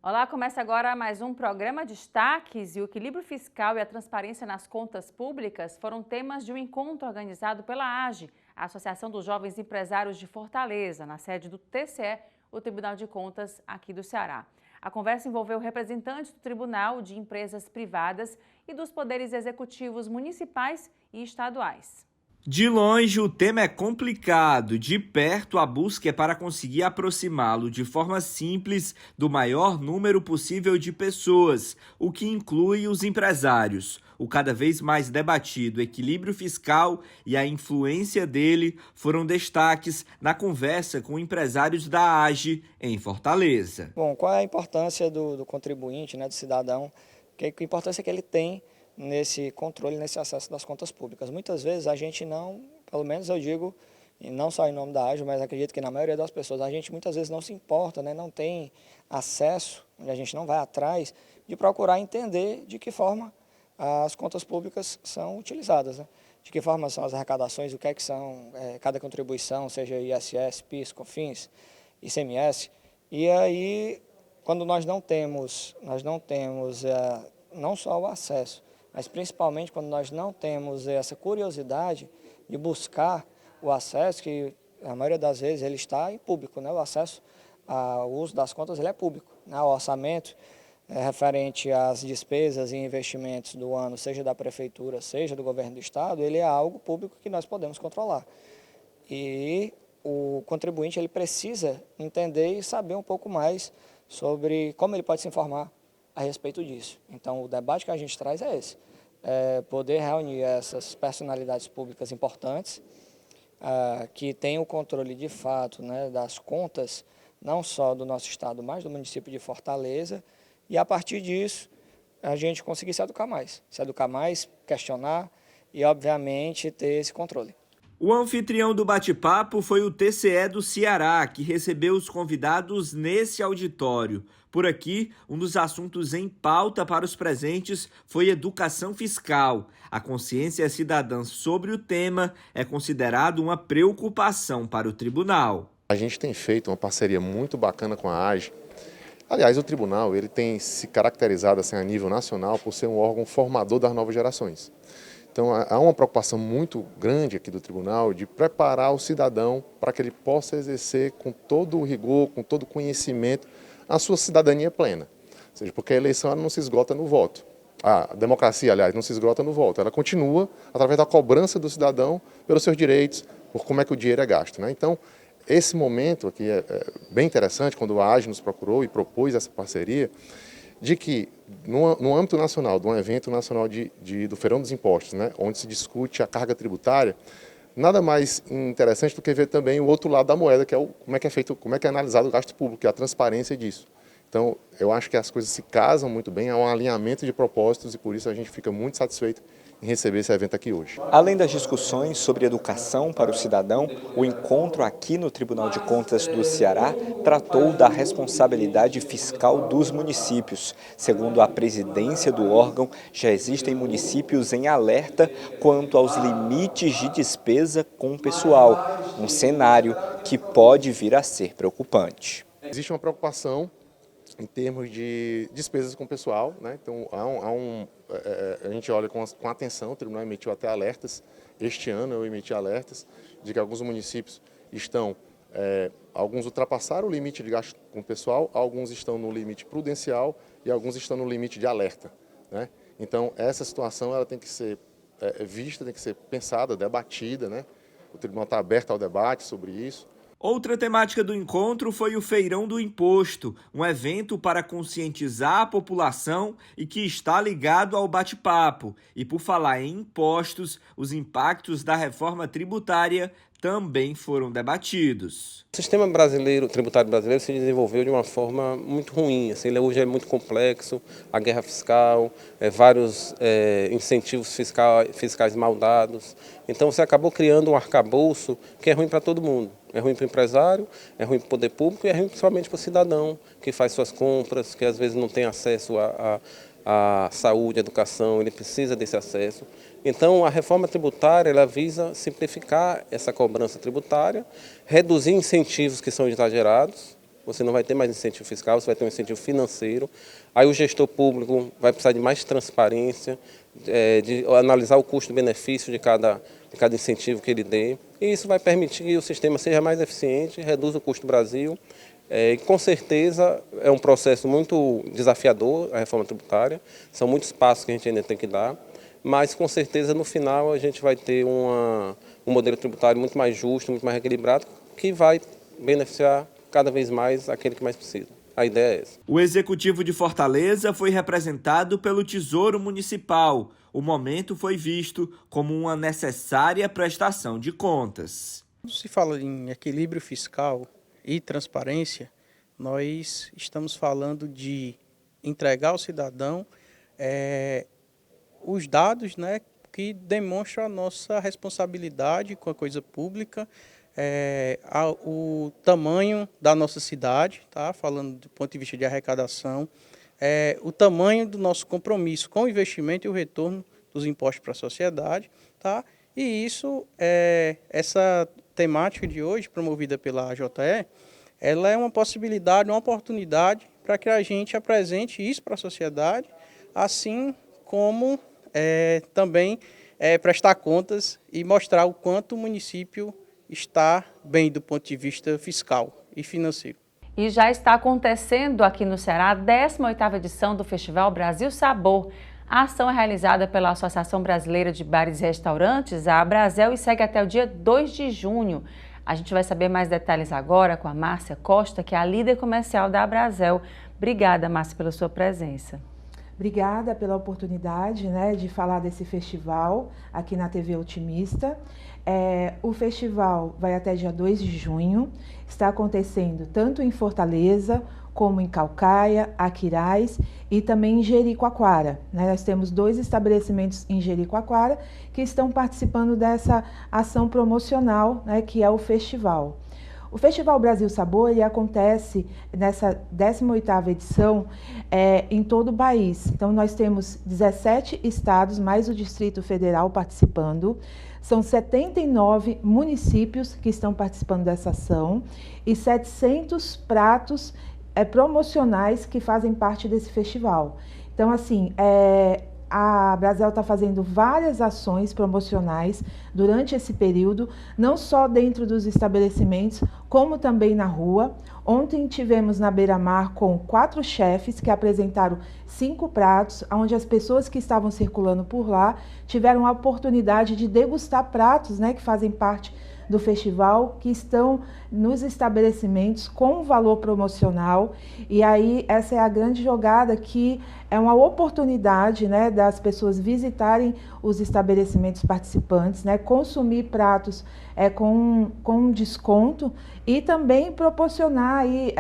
Olá, começa agora mais um programa Destaques e o equilíbrio fiscal e a transparência nas contas públicas foram temas de um encontro organizado pela AGE, a Associação dos Jovens Empresários de Fortaleza, na sede do TCE, o Tribunal de Contas aqui do Ceará. A conversa envolveu representantes do Tribunal, de empresas privadas e dos poderes executivos municipais e estaduais. De longe, o tema é complicado. De perto, a busca é para conseguir aproximá-lo de forma simples do maior número possível de pessoas, o que inclui os empresários. O cada vez mais debatido equilíbrio fiscal e a influência dele foram destaques na conversa com empresários da AGE em Fortaleza. Bom, qual é a importância do contribuinte, do cidadão? Que importância que ele tem nesse controle, nesse acesso das contas públicas? Muitas vezes a gente não, pelo menos eu digo, e não só em nome da AGE, mas acredito que na maioria das pessoas, a gente muitas vezes não se importa, não tem acesso, a gente não vai atrás de procurar entender de que forma as contas públicas são utilizadas, de que forma são as arrecadações, o que é que são cada contribuição, seja ISS, PIS, COFINS, ICMS. E aí, quando nós não temos não só o acesso, mas principalmente quando nós não temos essa curiosidade de buscar o acesso, que a maioria das vezes ele está em público, o acesso ao uso das contas ele é público, o orçamento referente às despesas e investimentos do ano, seja da prefeitura, seja do governo do estado, ele é algo público que nós podemos controlar. E o contribuinte ele precisa entender e saber um pouco mais sobre como ele pode se informar a respeito disso. Então, o debate que a gente traz é esse, poder reunir essas personalidades públicas importantes, que têm o controle de fato das contas, não só do nosso estado, mas do município de Fortaleza, e a partir disso, a gente conseguir se educar mais, questionar e, obviamente, ter esse controle. O anfitrião do bate-papo foi o TCE do Ceará, que recebeu os convidados nesse auditório. Por aqui, um dos assuntos em pauta para os presentes foi educação fiscal. A consciência cidadã sobre o tema é considerado uma preocupação para o tribunal. A gente tem feito uma parceria muito bacana com a AGE. Aliás, o tribunal ele tem se caracterizado a nível nacional por ser um órgão formador das novas gerações. Então, há uma preocupação muito grande aqui do tribunal de preparar o cidadão para que ele possa exercer com todo o rigor, com todo o conhecimento, a sua cidadania plena. Ou seja, porque a eleição ela não se esgota no voto. A democracia, aliás, não se esgota no voto. Ela continua através da cobrança do cidadão pelos seus direitos, por como é que o dinheiro é gasto. Então, esse momento aqui é bem interessante, quando a AGE nos procurou e propôs essa parceria, de que no âmbito nacional, de um evento nacional do Feirão dos Impostos, onde se discute a carga tributária, nada mais interessante do que ver também o outro lado da moeda, que é como é que é analisado o gasto público, e a transparência disso. Então, eu acho que as coisas se casam muito bem, há um alinhamento de propósitos e por isso a gente fica muito satisfeito em receber esse evento aqui hoje. Além das discussões sobre educação para o cidadão, o encontro aqui no Tribunal de Contas do Ceará tratou da responsabilidade fiscal dos municípios. Segundo a presidência do órgão, já existem municípios em alerta quanto aos limites de despesa com o pessoal, um cenário que pode vir a ser preocupante. Existe uma preocupação em termos de despesas com o pessoal, Então a gente olha com atenção, o tribunal emitiu até alertas, este ano eu emiti alertas de que alguns municípios alguns ultrapassaram o limite de gasto com o pessoal, alguns estão no limite prudencial e alguns estão no limite de alerta, Então essa situação ela tem que ser vista, tem que ser pensada, debatida, O tribunal está aberto ao debate sobre isso. Outra temática do encontro foi o Feirão do Imposto, um evento para conscientizar a população e que está ligado ao bate-papo. E por falar em impostos, os impactos da reforma tributária também foram debatidos. O sistema tributário brasileiro se desenvolveu de uma forma muito ruim. Ele hoje é muito complexo, a guerra fiscal, vários incentivos fiscais mal dados. Então você acabou criando um arcabouço que é ruim para todo mundo. É ruim para o empresário, é ruim para o poder público e é ruim principalmente para o cidadão que faz suas compras, que às vezes não tem acesso à saúde, à educação, ele precisa desse acesso. Então, a reforma tributária ela visa simplificar essa cobrança tributária, reduzir incentivos que são exagerados você não vai ter mais incentivo fiscal, você vai ter um incentivo financeiro. Aí o gestor público vai precisar de mais transparência, de analisar o custo-benefício de cada incentivo que ele dê. E isso vai permitir que o sistema seja mais eficiente, reduza o custo do Brasil. E com certeza é um processo muito desafiador, a reforma tributária. São muitos passos que a gente ainda tem que dar. Mas com certeza no final a gente vai ter um modelo tributário muito mais justo, muito mais equilibrado, que vai beneficiar cada vez mais aquele que mais precisa. A ideia é essa. O Executivo de Fortaleza foi representado pelo Tesouro Municipal. O momento foi visto como uma necessária prestação de contas. Quando se fala em equilíbrio fiscal e transparência, nós estamos falando de entregar ao cidadão os dados, né, que demonstram a nossa responsabilidade com a coisa pública, o tamanho da nossa cidade, tá? Falando do ponto de vista de arrecadação, o tamanho do nosso compromisso com o investimento e o retorno dos impostos para a sociedade, tá? E isso, essa temática de hoje, promovida pela AJE, ela é uma possibilidade, uma oportunidade para que a gente apresente isso para a sociedade, assim como também prestar contas e mostrar o quanto o município está bem do ponto de vista fiscal e financeiro. E já está acontecendo aqui no Ceará a 18ª edição do Festival Brasil Sabor. A ação é realizada pela Associação Brasileira de Bares e Restaurantes, a Abrasel, e segue até o dia 2 de junho. A gente vai saber mais detalhes agora com a Márcia Costa, que é a líder comercial da Abrasel. Obrigada, Márcia, pela sua presença. Obrigada pela oportunidade, né, de falar desse festival aqui na TV Otimista. O festival vai até dia 2 de junho, está acontecendo tanto em Fortaleza, como em Caucaia, Aquiraz e também em Jericoacoara, né? Nós temos 2 estabelecimentos em Jericoacoara que estão participando dessa ação promocional, né, que é o festival. O Festival Brasil Sabor ele acontece nessa 18ª edição em todo o país. Então, nós temos 17 estados, mais o Distrito Federal participando. São 79 municípios que estão participando dessa ação e 700 pratos promocionais que fazem parte desse festival. Então, assim, a Abrasel está fazendo várias ações promocionais durante esse período, não só dentro dos estabelecimentos, como também na rua. Ontem tivemos na Beira-Mar com 4 chefes que apresentaram 5 pratos, onde as pessoas que estavam circulando por lá tiveram a oportunidade de degustar pratos, né, que fazem parte do festival, que estão nos estabelecimentos com valor promocional. E aí essa é a grande jogada, que é uma oportunidade, né, das pessoas visitarem os estabelecimentos participantes, né, consumir pratos com desconto e também proporcionar aí,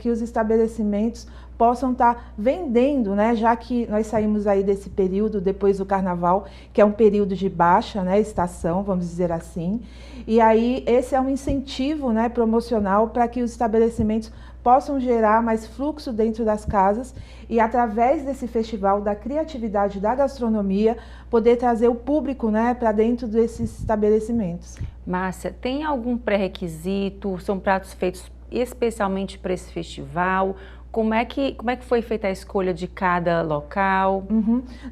que os estabelecimentos possam estar vendendo, né, já que nós saímos aí desse período depois do Carnaval, que é um período de baixa, né, estação, vamos dizer assim. E aí esse é um incentivo, né, promocional para que os estabelecimentos possam gerar mais fluxo dentro das casas e, através desse festival da criatividade da gastronomia, poder trazer o público, né, para dentro desses estabelecimentos. Márcia, tem algum pré-requisito? São pratos feitos especialmente para esse festival? Como é que foi feita a escolha de cada local?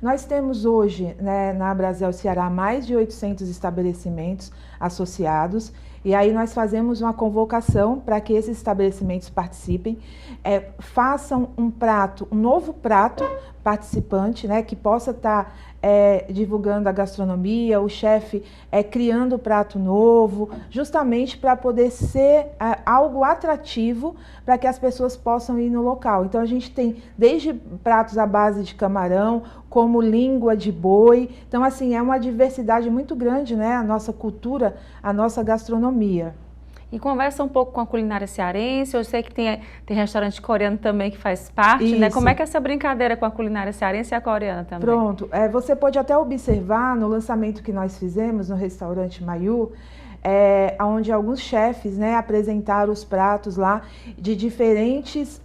Nós temos hoje, né, na Abrasel Ceará, mais de 800 estabelecimentos associados, e aí nós fazemos uma convocação para que esses estabelecimentos participem, façam um novo prato participante, né, que possa estar divulgando a gastronomia, o chefe criando prato novo, justamente para poder ser algo atrativo para que as pessoas possam ir no local. Então a gente tem desde pratos à base de camarão, como língua de boi. Então, assim, é uma diversidade muito grande, né, a nossa cultura, a nossa gastronomia. E conversa um pouco com a culinária cearense. Eu sei que tem restaurante coreano também que faz parte, né? Como é que é essa brincadeira com a culinária cearense e a coreana também? Pronto, você pode até observar no lançamento que nós fizemos no restaurante Mayu, onde alguns chefes, né, apresentaram os pratos lá de diferentes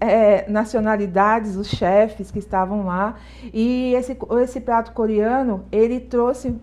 nacionalidades, os chefes que estavam lá. E esse prato coreano, ele trouxe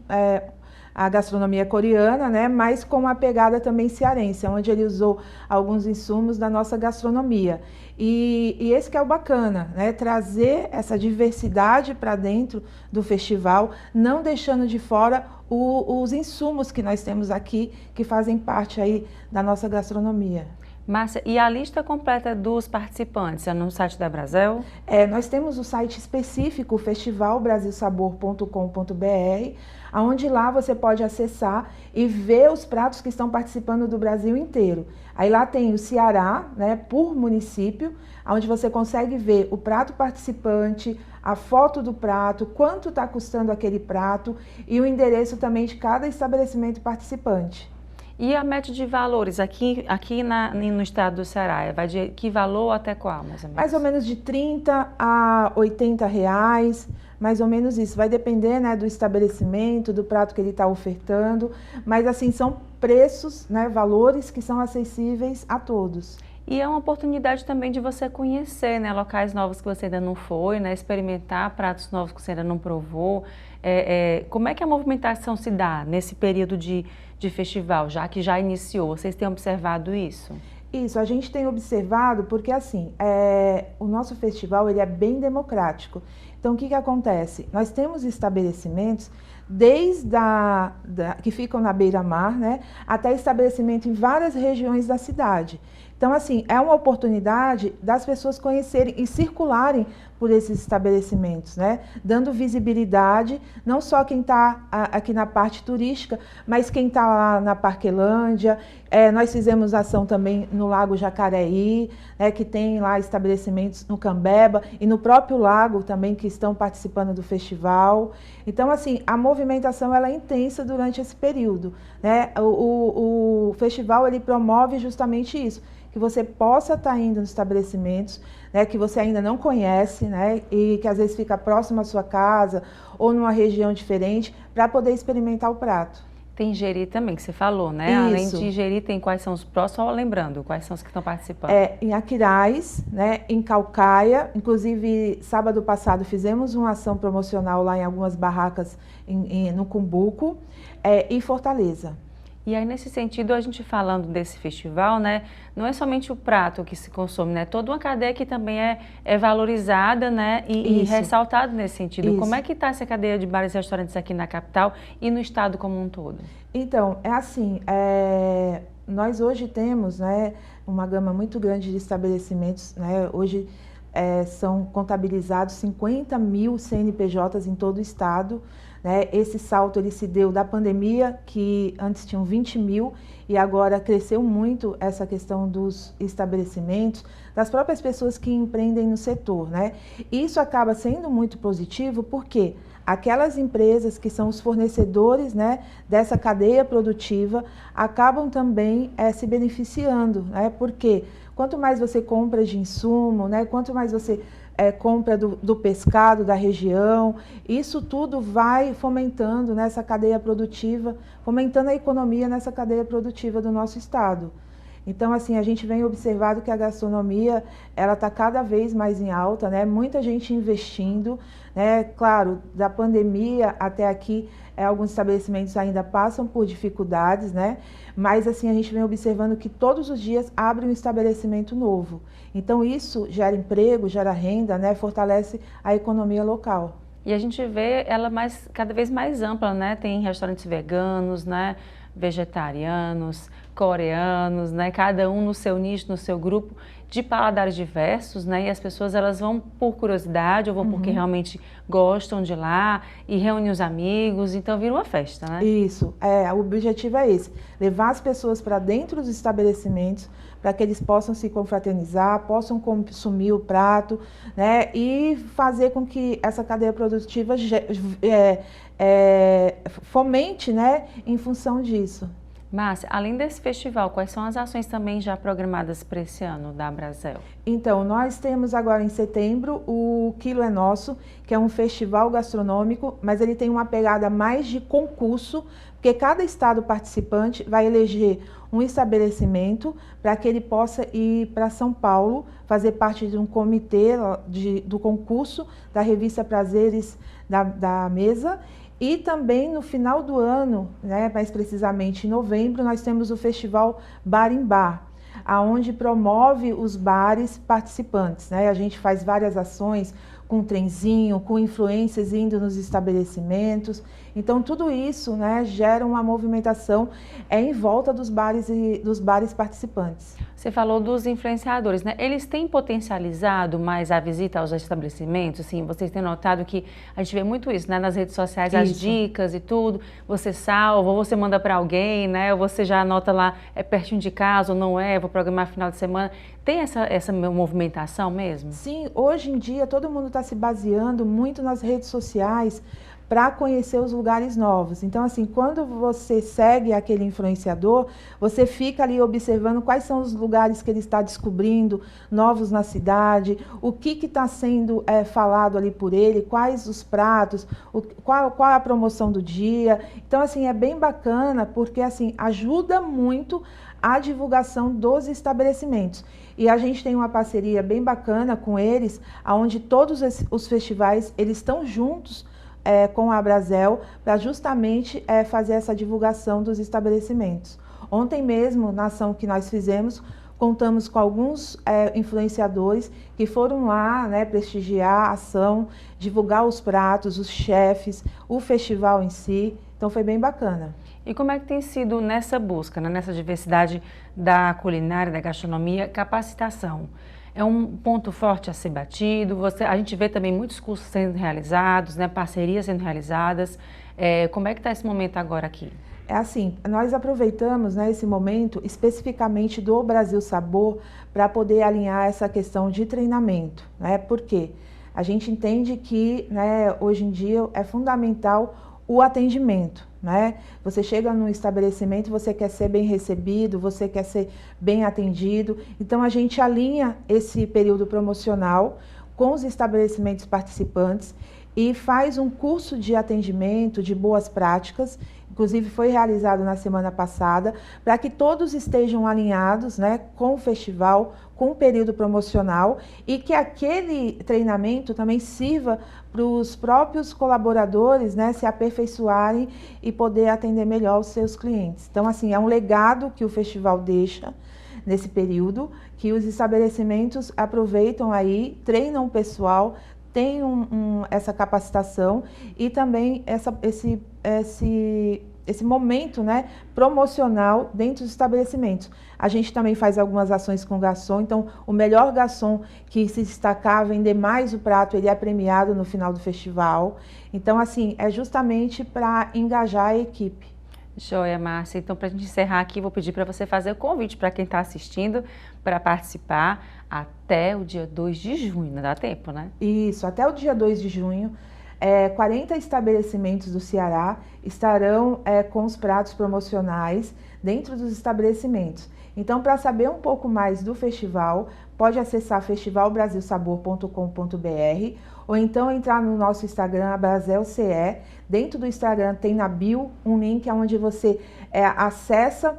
a gastronomia coreana, né, mas com uma pegada também cearense, onde ele usou alguns insumos da nossa gastronomia. E esse que é o bacana, né, trazer essa diversidade para dentro do festival, não deixando de fora os insumos que nós temos aqui, que fazem parte aí da nossa gastronomia. Márcia, e a lista completa dos participantes é no site da Abrazel? Nós temos o site específico, festivalbrasilsabor.com.br, onde lá você pode acessar e ver os pratos que estão participando do Brasil inteiro. Aí lá tem o Ceará, né, por município, onde você consegue ver o prato participante, a foto do prato, quanto está custando aquele prato e o endereço também de cada estabelecimento participante. E a média de valores aqui no estado do Ceará, vai de que valor até qual, mais ou menos? Mais ou menos de 30 a 80 reais, mais ou menos isso. Vai depender, né, do estabelecimento, do prato que ele está ofertando, mas assim, são preços, né, valores que são acessíveis a todos. E é uma oportunidade também de você conhecer, né, locais novos que você ainda não foi, né, experimentar pratos novos que você ainda não provou. Como é que a movimentação se dá nesse período de festival, já que já iniciou? Vocês têm observado isso? Isso, a gente tem observado porque, assim, o nosso festival ele é bem democrático. Então, o que acontece? Nós temos estabelecimentos desde que ficam na beira-mar, né, até estabelecimento em várias regiões da cidade. Então, assim, é uma oportunidade das pessoas conhecerem e circularem por esses estabelecimentos, né? Dando visibilidade, não só quem está aqui na parte turística, mas quem está lá na Parquelândia. Nós fizemos ação também no Lago Jacareí, né, que tem lá estabelecimentos no Cambeba e no próprio lago também que estão participando do festival. Então, assim, a movimentação ela é intensa durante esse período, né? O festival ele promove justamente isso, que você possa estar indo nos estabelecimentos, né, que você ainda não conhece, né, e que às vezes fica próximo à sua casa ou numa região diferente, para poder experimentar o prato. Tem Jeri também, que você falou, né? Isso. Além de Jeri, tem quais são os próximos? Só lembrando, quais são os que estão participando? Em Aquiraz, né, em Caucaia, inclusive sábado passado fizemos uma ação promocional lá em algumas barracas no Cumbuco, e Fortaleza. E aí, nesse sentido, a gente falando desse festival, né, não é somente o prato que se consome, né, toda uma cadeia que também é valorizada, né, e ressaltada nesse sentido. Isso. Como é que está essa cadeia de bares e restaurantes aqui na capital e no estado como um todo? Então, é assim, nós hoje temos, né, uma gama muito grande de estabelecimentos, né, hoje são contabilizados 50 mil CNPJs em todo o estado. Né? Esse salto ele se deu da pandemia, que antes tinham 20 mil, e agora cresceu muito essa questão dos estabelecimentos, das próprias pessoas que empreendem no setor. Né? Isso acaba sendo muito positivo porque aquelas empresas que são os fornecedores, né, dessa cadeia produtiva acabam também se beneficiando, né? Porque quanto mais você compra de insumo, né, quanto mais você compra do pescado da região, isso tudo vai fomentando nessa cadeia produtiva, fomentando a economia nessa cadeia produtiva do nosso estado. Então, assim, a gente vem observando que a gastronomia, ela está cada vez mais em alta, né? Muita gente investindo, né? Claro, da pandemia até aqui, alguns estabelecimentos ainda passam por dificuldades, né? Mas, assim, a gente vem observando que todos os dias abre um estabelecimento novo. Então, isso gera emprego, gera renda, né? Fortalece a economia local. E a gente vê ela cada vez mais ampla, né? Tem restaurantes veganos, né? Vegetarianos, coreanos, né? Cada um no seu nicho, no seu grupo, de paladares diversos, né? E as pessoas elas vão por curiosidade ou vão porque realmente gostam de lá e reúnem os amigos, então vira uma festa, né? Isso, o objetivo é esse, levar as pessoas para dentro dos estabelecimentos para que eles possam se confraternizar, possam consumir o prato, né? E fazer com que essa cadeia produtiva fomente, né? Em função disso. Márcia, além desse festival, quais são as ações também já programadas para esse ano da Abrazel? Então, nós temos agora em setembro o Quilo é Nosso, que é um festival gastronômico, mas ele tem uma pegada mais de concurso, porque cada estado participante vai eleger um estabelecimento para que ele possa ir para São Paulo, fazer parte de um comitê do concurso da revista Prazeres da Mesa, E também no final do ano, né, mais precisamente em novembro, nós temos o Festival Bar em Bar, aonde promove os bares participantes, né? A gente faz várias ações com trenzinho, com influências indo nos estabelecimentos. Então tudo isso, né, gera uma movimentação em volta dos bares e dos bares participantes. Você falou dos influenciadores, né? Eles têm potencializado mais a visita aos estabelecimentos? Assim, vocês têm notado que a gente vê muito isso, né? Nas redes sociais, as dicas e tudo. Você salva, ou você manda para alguém, né? Ou você já anota lá, é pertinho de casa ou não é, vou programar final de semana. Tem essa movimentação mesmo? Sim, hoje em dia todo mundo está se baseando muito nas redes sociais para conhecer os lugares novos. Então, assim, quando você segue aquele influenciador, você fica ali observando quais são os lugares que ele está descobrindo, novos na cidade, o que está sendo falado ali por ele, quais os pratos, qual a promoção do dia. Então, assim, é bem bacana porque, assim, ajuda muito a divulgação dos estabelecimentos. E a gente tem uma parceria bem bacana com eles, onde todos os festivais eles estão juntos com a Abrazel para justamente fazer essa divulgação dos estabelecimentos. Ontem mesmo, na ação que nós fizemos, contamos com alguns influenciadores que foram lá, né, prestigiar a ação, divulgar os pratos, os chefes, o festival em si. Então foi bem bacana. E como é que tem sido nessa busca, né, nessa diversidade da culinária, da gastronomia, capacitação? É um ponto forte a ser batido. A gente vê também muitos cursos sendo realizados, né, parcerias sendo realizadas. Como é que está esse momento agora aqui? É assim, nós aproveitamos, né, esse momento especificamente do Brasil Sabor para poder alinhar essa questão de treinamento, né? Por quê? A gente entende que, né, hoje em dia é fundamental o atendimento, né? Você chega num estabelecimento, você quer ser bem recebido, você quer ser bem atendido. Então a gente alinha esse período promocional com os estabelecimentos participantes e faz um curso de atendimento, de boas práticas. Inclusive foi realizado na semana passada, para que todos estejam alinhados, né, com o festival, com o período promocional e que aquele treinamento também sirva para os próprios colaboradores, né, se aperfeiçoarem e poder atender melhor os seus clientes. Então, assim, é um legado que o festival deixa nesse período, que os estabelecimentos aproveitam aí, treinam o pessoal, tem essa capacitação e também esse momento, né, promocional dentro dos estabelecimentos. A gente também faz algumas ações com o garçom, então o melhor garçom que se destacar, vender mais o prato, ele é premiado no final do festival. Então, assim, é justamente para engajar a equipe. Joia, Márcia. Então, para a gente encerrar aqui, vou pedir para você fazer o convite para quem está assistindo para participar até o dia 2 de junho. Não dá tempo, né? Isso, até o dia 2 de junho. 40 estabelecimentos do Ceará estarão com os pratos promocionais dentro dos estabelecimentos. Então, para saber um pouco mais do festival, pode acessar festivalbrasilsabor.com.br ou então entrar no nosso Instagram, AbrazelCE. Dentro do Instagram tem na bio um link onde você acessa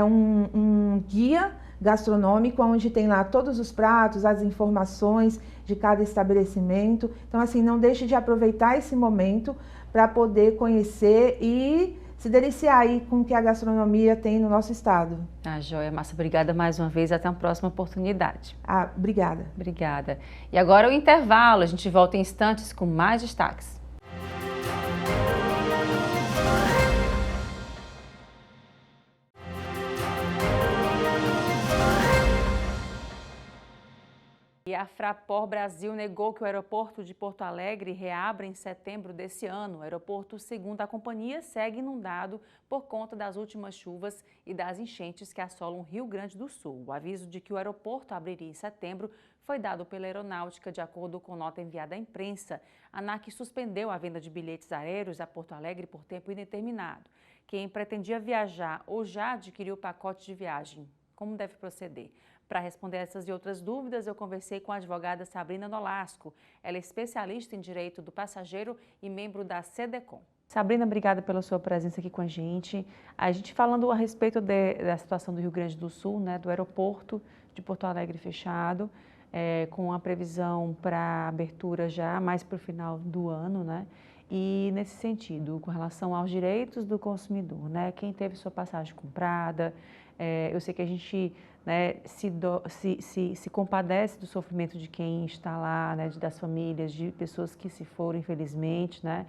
um guia gastronômico, onde tem lá todos os pratos, as informações de cada estabelecimento. Então, assim, não deixe de aproveitar esse momento para poder conhecer e se deliciar aí com o que a gastronomia tem no nosso estado. Joia, Márcia, obrigada mais uma vez, até uma próxima oportunidade. Obrigada. Obrigada. E agora o intervalo, a gente volta em instantes com mais destaques. E a Fraport Brasil negou que o aeroporto de Porto Alegre reabra em setembro desse ano. O aeroporto, segundo a companhia, segue inundado por conta das últimas chuvas e das enchentes que assolam o Rio Grande do Sul. O aviso de que o aeroporto abriria em setembro foi dado pela Aeronáutica, de acordo com nota enviada à imprensa. A ANAC suspendeu a venda de bilhetes aéreos a Porto Alegre por tempo indeterminado. Quem pretendia viajar ou já adquiriu o pacote de viagem, como deve proceder? Para responder essas e outras dúvidas, eu conversei com a advogada Sabrina Nolasco. Ela é especialista em direito do passageiro e membro da SEDECOM. Sabrina, obrigada pela sua presença aqui com a gente. A gente falando a respeito da situação do Rio Grande do Sul, né, do aeroporto de Porto Alegre fechado, com a previsão para abertura já mais para o final do ano, né? E nesse sentido, com relação aos direitos do consumidor, né? Quem teve sua passagem comprada, eu sei que a gente, né, se compadece do sofrimento de quem está lá, né, das famílias, de pessoas que se foram, infelizmente, né,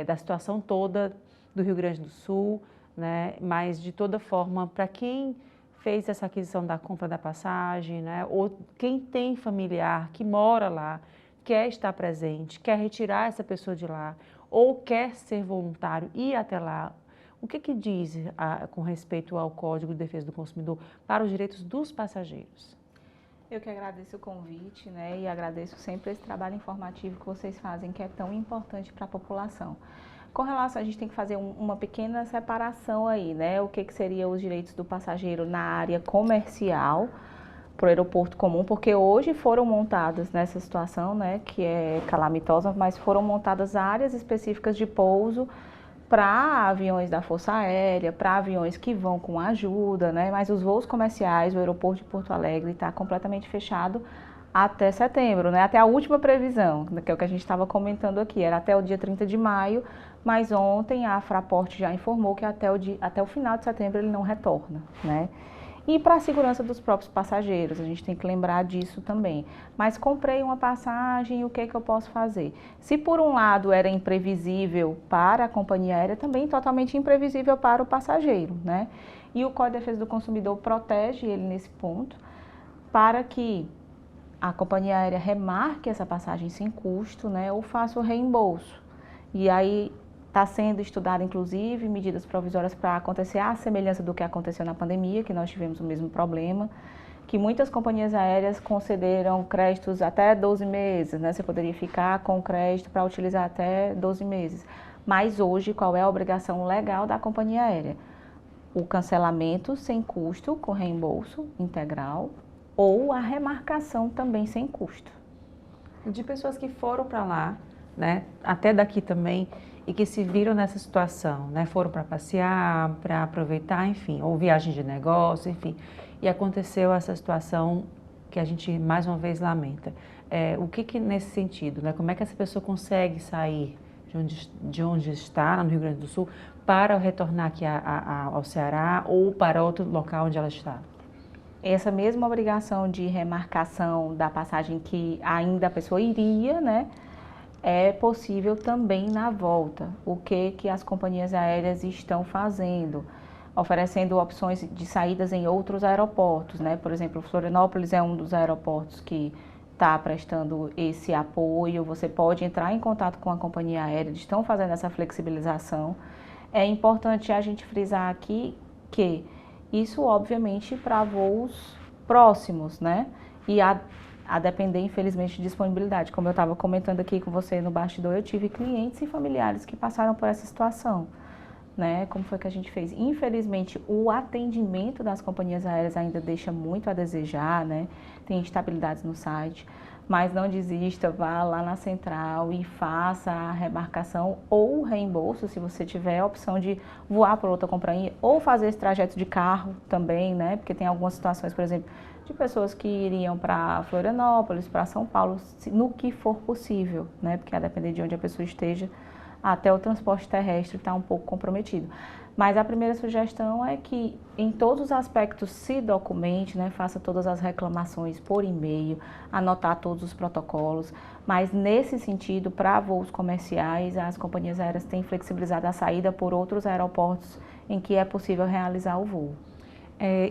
da situação toda do Rio Grande do Sul, né, mas de toda forma, para quem fez essa aquisição da compra da passagem, né, ou quem tem familiar que mora lá, quer estar presente, quer retirar essa pessoa de lá, ou quer ser voluntário e ir até lá, o que diz com respeito ao Código de Defesa do Consumidor para os direitos dos passageiros? Eu que agradeço o convite, né, e agradeço sempre esse trabalho informativo que vocês fazem, que é tão importante para a população. Com relação, a gente tem que fazer uma pequena separação aí, né, o que seriam os direitos do passageiro na área comercial, para o aeroporto comum, porque hoje foram montadas nessa situação, né, que é calamitosa, mas foram montadas áreas específicas de pouso para aviões da Força Aérea, para aviões que vão com ajuda, né, mas os voos comerciais, o aeroporto de Porto Alegre está completamente fechado até setembro, né, até a última previsão, que é o que a gente estava comentando aqui, era até o dia 30 de maio, mas ontem a Fraport já informou que até o final de setembro ele não retorna, né. E para a segurança dos próprios passageiros, a gente tem que lembrar disso também. Mas comprei uma passagem, o que eu posso fazer? Se por um lado era imprevisível para a companhia aérea, também totalmente imprevisível para o passageiro, né? E o Código de Defesa do Consumidor protege ele nesse ponto, para que a companhia aérea remarque essa passagem sem custo, né? Ou faça o reembolso. E aí está sendo estudado, inclusive, medidas provisórias para acontecer a semelhança do que aconteceu na pandemia, que nós tivemos o mesmo problema, que muitas companhias aéreas concederam créditos até 12 meses, né? Você poderia ficar com crédito para utilizar até 12 meses. Mas hoje, qual é a obrigação legal da companhia aérea? O cancelamento sem custo, com reembolso integral, ou a remarcação também sem custo. De pessoas que foram para lá, né, até daqui também, e que se viram nessa situação, né, foram para passear, para aproveitar, enfim, ou viagem de negócio, enfim, e aconteceu essa situação que a gente mais uma vez lamenta. O que nesse sentido, né, como é que essa pessoa consegue sair de onde está, no Rio Grande do Sul, para retornar aqui ao Ceará ou para outro local onde ela está? Essa mesma obrigação de remarcação da passagem que ainda a pessoa iria, né, é possível também na volta. O que as companhias aéreas estão fazendo? Oferecendo opções de saídas em outros aeroportos, né? Por exemplo, Florianópolis é um dos aeroportos que está prestando esse apoio. Você pode entrar em contato com a companhia aérea, eles estão fazendo essa flexibilização. É importante a gente frisar aqui que isso, obviamente, para voos próximos, né? E a depender, infelizmente, de disponibilidade. Como eu estava comentando aqui com você no bastidor, eu tive clientes e familiares que passaram por essa situação, né? Como foi que a gente fez? Infelizmente, o atendimento das companhias aéreas ainda deixa muito a desejar, né? Tem instabilidades no site, mas não desista, vá lá na central e faça a remarcação ou reembolso, se você tiver a opção de voar para outra companhia, ou fazer esse trajeto de carro também, né? Porque tem algumas situações, por exemplo, de pessoas que iriam para Florianópolis, para São Paulo, no que for possível, né? Porque a depender de onde a pessoa esteja, até o transporte terrestre está um pouco comprometido. Mas a primeira sugestão é que, em todos os aspectos, se documente, né? Faça todas as reclamações por e-mail, anotar todos os protocolos. Mas, nesse sentido, para voos comerciais, as companhias aéreas têm flexibilizado a saída por outros aeroportos em que é possível realizar o voo.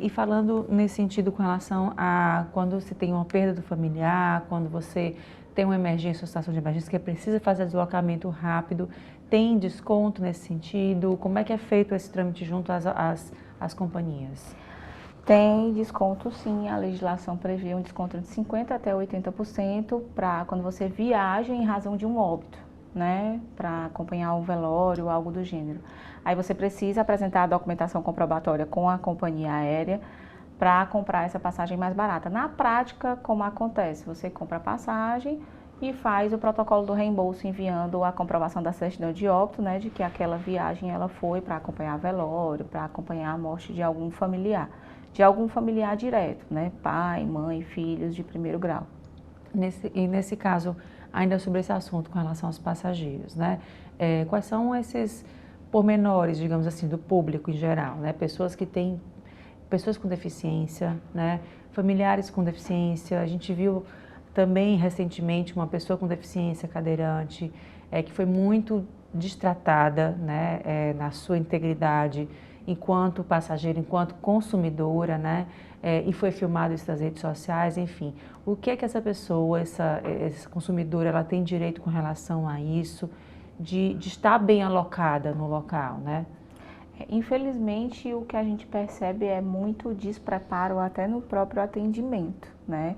E falando nesse sentido com relação a quando você tem uma perda do familiar, quando você tem uma emergência, uma situação de emergência que precisa fazer deslocamento rápido, tem desconto nesse sentido? Como é que é feito esse trâmite junto às companhias? Tem desconto, sim. A legislação prevê um desconto de 50% até 80% para quando você viaja em razão de um óbito, né? Para acompanhar um velório, algo do gênero. Aí você precisa apresentar a documentação comprobatória com a companhia aérea para comprar essa passagem mais barata. Na prática, como acontece? Você compra a passagem e faz o protocolo do reembolso enviando a comprovação da certidão de óbito, né, de que aquela viagem ela foi para acompanhar velório, para acompanhar a morte de algum familiar direto, né, pai, mãe, filhos de primeiro grau. Nesse caso, ainda sobre esse assunto com relação aos passageiros, né? Quais são esses pormenores, digamos assim, do público em geral, né? Pessoas com deficiência, né? Familiares com deficiência. A gente viu também recentemente uma pessoa com deficiência cadeirante que foi muito destratada, né? Na sua integridade enquanto passageira, enquanto consumidora, né? E foi filmado isso nas redes sociais, enfim. O que é que essa pessoa, essa consumidora, ela tem direito com relação a isso, de estar bem alocada no local, né? Infelizmente, o que a gente percebe é muito despreparo até no próprio atendimento, né?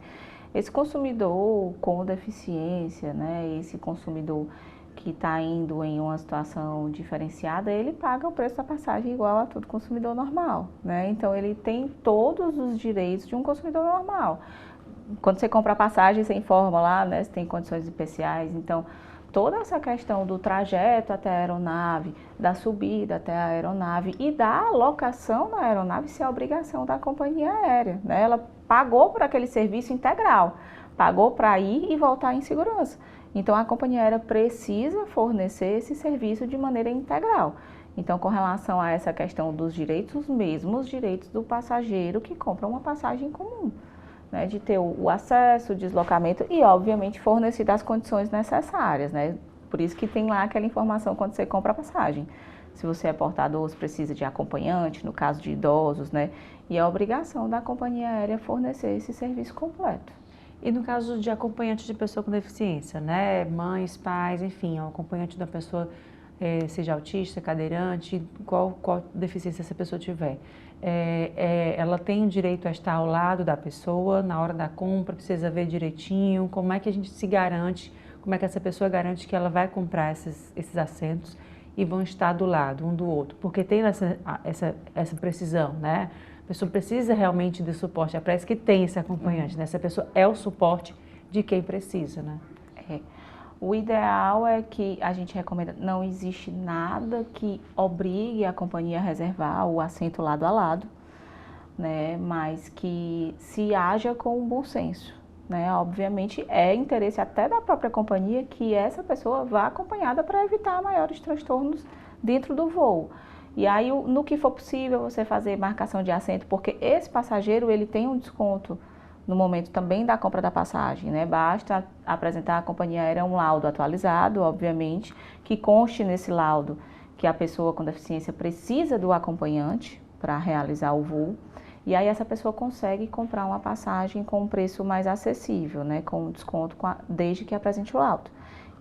Esse consumidor com deficiência, né? Esse consumidor que está indo em uma situação diferenciada, ele paga o preço da passagem igual a todo consumidor normal, né? Então, ele tem todos os direitos de um consumidor normal. Quando você compra a passagem, você informa lá, né? Se tem condições especiais, então toda essa questão do trajeto até a aeronave, da subida até a aeronave e da alocação na aeronave, isso é obrigação da companhia aérea, né? Ela pagou por aquele serviço integral, pagou para ir e voltar em segurança. Então, a companhia aérea precisa fornecer esse serviço de maneira integral. Então, com relação a essa questão dos direitos, os mesmos direitos do passageiro que compra uma passagem comum, né, de ter o acesso, o deslocamento e, obviamente, fornecer as condições necessárias, né? Por isso que tem lá aquela informação quando você compra a passagem. Se você é portador, se precisa de acompanhante, no caso de idosos, né? E é obrigação da companhia aérea fornecer esse serviço completo. E no caso de acompanhante de pessoa com deficiência, né? Mães, pais, enfim, o acompanhante da pessoa, seja autista, cadeirante, qual deficiência essa pessoa tiver. Ela tem o direito a estar ao lado da pessoa na hora da compra, precisa ver direitinho, como é que a gente se garante, como é que essa pessoa garante que ela vai comprar esses assentos e vão estar do lado um do outro, porque tem essa precisão, né? A pessoa precisa realmente de suporte, parece que tem esse acompanhante, né? Essa pessoa é o suporte de quem precisa, né? O ideal é que a gente recomenda, não existe nada que obrigue a companhia a reservar o assento lado a lado, né? Mas que se haja com bom senso, né? Obviamente é interesse até da própria companhia que essa pessoa vá acompanhada para evitar maiores transtornos dentro do voo. E aí, no que for possível, você fazer marcação de assento, porque esse passageiro, ele tem um desconto no momento também da compra da passagem, né? Basta apresentar à companhia aérea um laudo atualizado, obviamente, que conste nesse laudo que a pessoa com deficiência precisa do acompanhante para realizar o voo. E aí essa pessoa consegue comprar uma passagem com um preço mais acessível, né? Com desconto desde que apresente o laudo.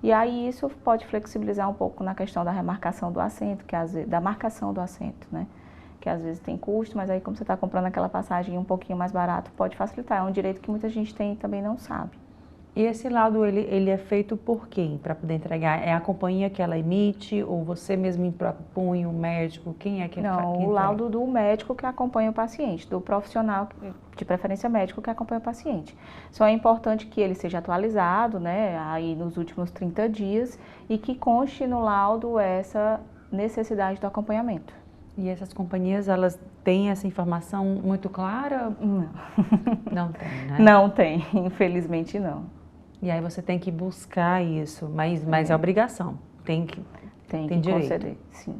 E aí isso pode flexibilizar um pouco na questão da remarcação do assento, da marcação do assento, né? Que às vezes tem custo, mas aí como você está comprando aquela passagem um pouquinho mais barato, pode facilitar. É um direito que muita gente tem e também não sabe. E esse laudo, ele é feito por quem para poder entregar? É a companhia que ela emite ou você mesmo propõe o médico? Quem é que Não, o laudo do médico que acompanha o paciente, do profissional, de preferência médico, que acompanha o paciente. Só é importante que ele seja atualizado, né, aí nos últimos 30 dias e que conste no laudo essa necessidade do acompanhamento. E essas companhias, elas têm essa informação muito clara? Não. Não tem, né? Não tem, infelizmente não. E aí você tem que buscar isso, mas é obrigação, tem que direito. Conceder, sim.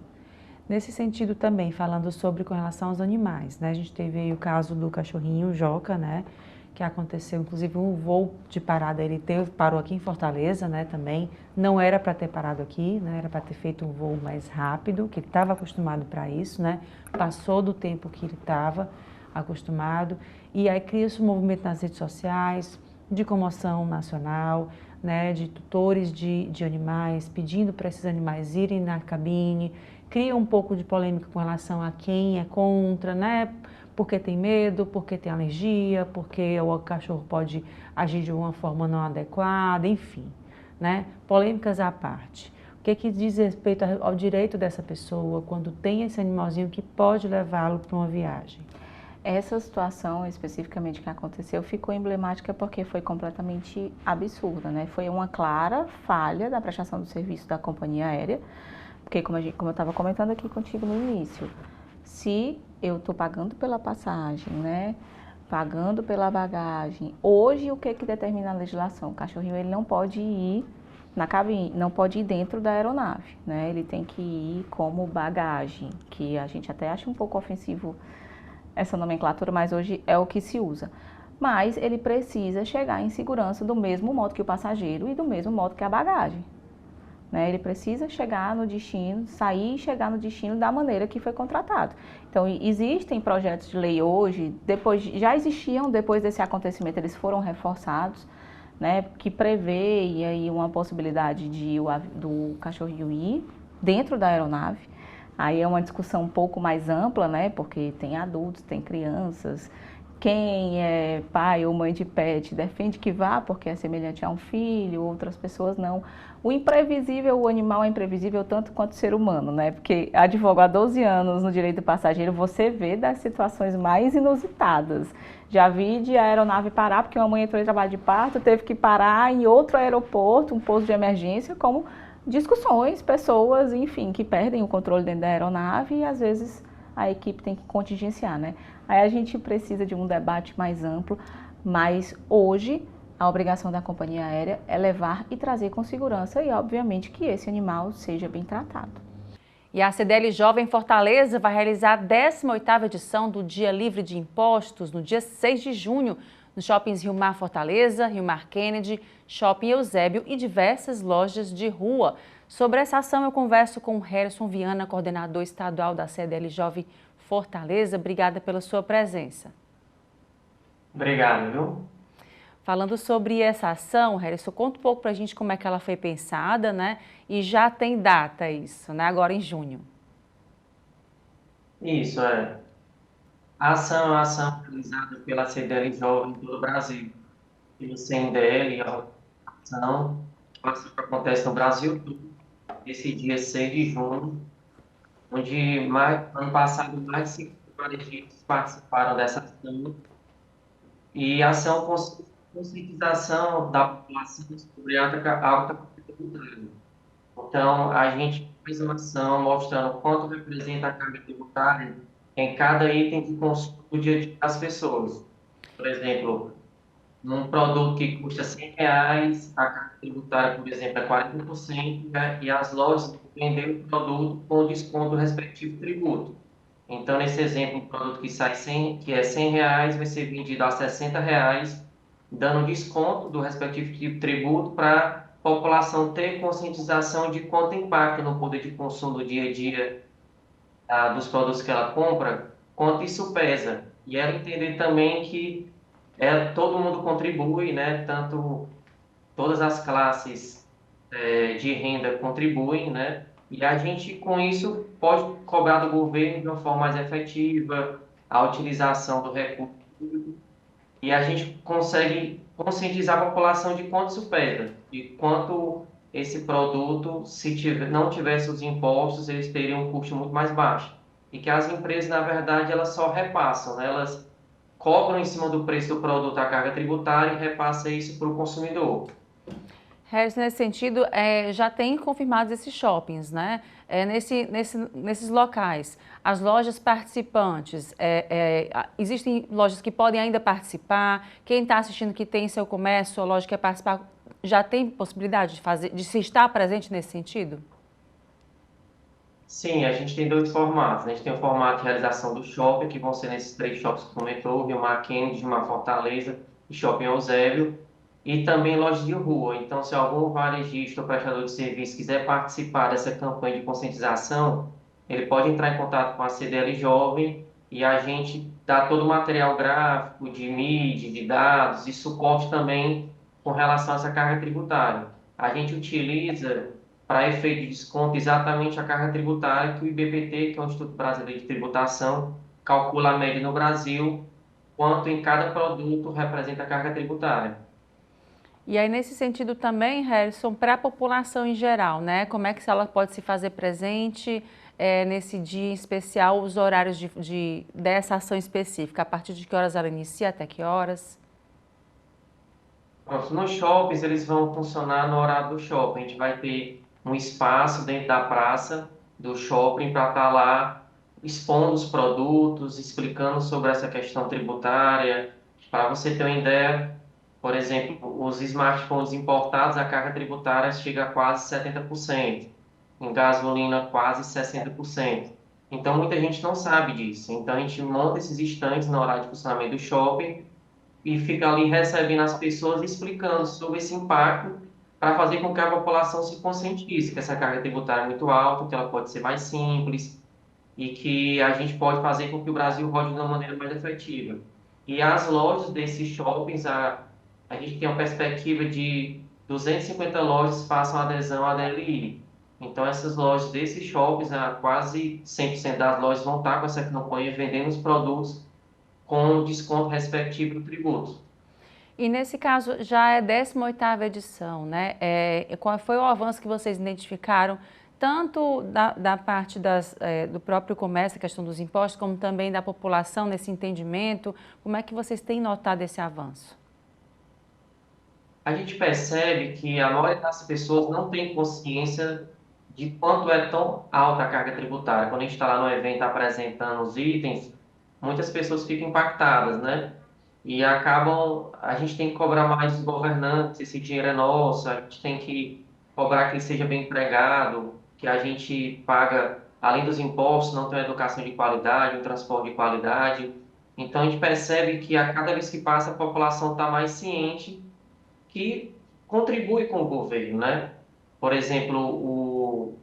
Nesse sentido também, falando sobre com relação aos animais, né? A gente teve aí o caso do cachorrinho Joca, né? Que aconteceu, inclusive um voo de parada, parou aqui em Fortaleza, né, também. Não era para ter parado aqui, né, era para ter feito um voo mais rápido, que ele estava acostumado para isso, né, passou do tempo que ele estava acostumado. E aí cria-se um movimento nas redes sociais, de comoção nacional, né, de tutores de animais, pedindo para esses animais irem na cabine. Cria um pouco de polêmica com relação a quem é contra, né, porque tem medo, porque tem alergia, porque o cachorro pode agir de uma forma não adequada, enfim, né? Polêmicas à parte. O que diz respeito ao direito dessa pessoa quando tem esse animalzinho que pode levá-lo para uma viagem? Essa situação especificamente que aconteceu ficou emblemática porque foi completamente absurda, né? Foi uma clara falha da prestação do serviço da companhia aérea, porque como eu estava comentando aqui contigo no início, se eu estou pagando pela passagem, né? pagando pela bagagem. Hoje, o que determina a legislação? O cachorrinho ele não pode ir na cabine, não pode ir dentro da aeronave, né? Ele tem que ir como bagagem, que a gente até acha um pouco ofensivo essa nomenclatura, mas hoje é o que se usa. Mas ele precisa chegar em segurança do mesmo modo que o passageiro e do mesmo modo que a bagagem, né? Ele precisa chegar no destino, sair e chegar no destino da maneira que foi contratado. Então, existem projetos de lei hoje, já existiam depois desse acontecimento, eles foram reforçados, né, que prevê aí uma possibilidade do cachorrinho ir dentro da aeronave. Aí é uma discussão um pouco mais ampla, né, porque tem adultos, tem crianças. Quem é pai ou mãe de pet defende que vá porque é semelhante a um filho, outras pessoas não. O imprevisível, o animal é imprevisível tanto quanto o ser humano, né? Porque advogo há 12 anos no direito do passageiro, você vê das situações mais inusitadas. Já vi de aeronave parar porque uma mãe entrou em trabalho de parto, teve que parar em outro aeroporto, um posto de emergência, como discussões, pessoas, enfim, que perdem o controle dentro da aeronave e às vezes a equipe tem que contingenciar, né? Aí a gente precisa de um debate mais amplo, mas hoje a obrigação da companhia aérea é levar e trazer com segurança e, obviamente, que esse animal seja bem tratado. E a CDL Jovem Fortaleza vai realizar a 18ª edição do Dia Livre de Impostos no dia 6 de junho, nos shoppings Rio Mar Fortaleza, Rio Mar Kennedy, Shopping Eusébio e diversas lojas de rua. Sobre essa ação eu converso com o Harrison Viana, coordenador estadual da CDL Jovem Fortaleza. Obrigada pela sua presença. Obrigado, viu? Falando sobre essa ação, Harrison, conta um pouco para a gente como é que ela foi pensada, né? E já tem data isso, né? Agora em junho. Isso, é. A ação é uma ação realizada pela CDL Jovem em todo o Brasil. Pelo CNDL, a ação acontece no Brasil todo, esse dia 6 de junho, onde ano passado mais de 5 varejistas participaram dessa ação. E a ação conscientização da população sobre a alta tributária. Então, a gente faz uma ação mostrando quanto representa a carga tributária em cada item de consumo do dia a dia das pessoas. Por exemplo, num produto que custa R$100, a carga tributária, por exemplo, é 40%, né? E as lojas vendem o produto com o desconto do respectivo tributo. Então, nesse exemplo, um produto que é R$100 vai ser vendido a R$60, dando desconto do respectivo tributo para a população ter conscientização de quanto impacta no poder de consumo do dia a dia dos produtos que ela compra, quanto isso pesa. E ela entender também que todo mundo contribui, né? Tanto todas as classes de renda contribuem, né? E a gente, com isso, pode cobrar do governo de uma forma mais efetiva a utilização do recurso público e a gente consegue conscientizar a população de quanto isso pesa, de quanto esse produto, se não tivesse os impostos, eles teriam um custo muito mais baixo. E que as empresas, na verdade, elas só repassam, né? Elas cobram em cima do preço do produto a carga tributária e repassam isso para o consumidor. Harrison, nesse sentido, já tem confirmados esses shoppings, né? Nesses locais, as lojas participantes, existem lojas que podem ainda participar? Quem está assistindo que tem seu comércio, a loja que quer participar, já tem possibilidade de se estar presente nesse sentido? Sim, a gente tem dois formatos. A gente tem o formato de realização do shopping, que vão ser nesses 3 shoppings que comentou, Rio Mar Kennedy, Rio Mar Fortaleza e Shopping Eusébio. E também lojas de rua. Então, se algum varejista ou prestador de serviço quiser participar dessa campanha de conscientização, ele pode entrar em contato com a CDL Jovem e a gente dá todo o material gráfico, de mídia, de dados e suporte também com relação a essa carga tributária. A gente utiliza, para efeito de desconto, exatamente a carga tributária que o IBPT, que é o Instituto Brasileiro de Tributação, calcula a média no Brasil, quanto em cada produto representa a carga tributária. E aí, nesse sentido também, Harrison, para a população em geral, né? Como é que ela pode se fazer presente nesse dia em especial, os horários dessa ação específica? A partir de que horas ela inicia, até que horas? Nos shoppings, eles vão funcionar no horário do shopping. A gente vai ter um espaço dentro da praça do shopping para estar lá expondo os produtos, explicando sobre essa questão tributária, Para você ter uma ideia, por exemplo, os smartphones importados, a carga tributária chega a quase 70%, em gasolina quase 60%. Então, muita gente não sabe disso. Então, a gente monta esses estandes no horário de funcionamento do shopping e fica ali recebendo as pessoas, explicando sobre esse impacto, para fazer com que a população se conscientize que essa carga tributária é muito alta, que ela pode ser mais simples e que a gente pode fazer com que o Brasil rode de uma maneira mais efetiva. E as lojas desses shoppings, a gente tem uma perspectiva de 250 lojas façam adesão à DLI. Então, essas lojas desses shoppings, quase 100% das lojas vão estar com essa campanha vendendo os produtos com desconto respectivo do tributo. E nesse caso já é a 18ª edição, né? Qual foi o avanço que vocês identificaram, tanto da parte do próprio comércio, a questão dos impostos, como também da população nesse entendimento? Como é que vocês têm notado esse avanço? A gente percebe que a maioria das pessoas não tem consciência de quanto é tão alta a carga tributária. Quando a gente está lá no evento apresentando os itens, muitas pessoas ficam impactadas, né? E a gente tem que cobrar mais dos governantes, esse dinheiro é nosso, a gente tem que cobrar que ele seja bem empregado, que a gente paga, além dos impostos, não tem uma educação de qualidade, um transporte de qualidade. Então, a gente percebe que a cada vez que passa, a população está mais ciente que contribui com o governo, né? Por exemplo,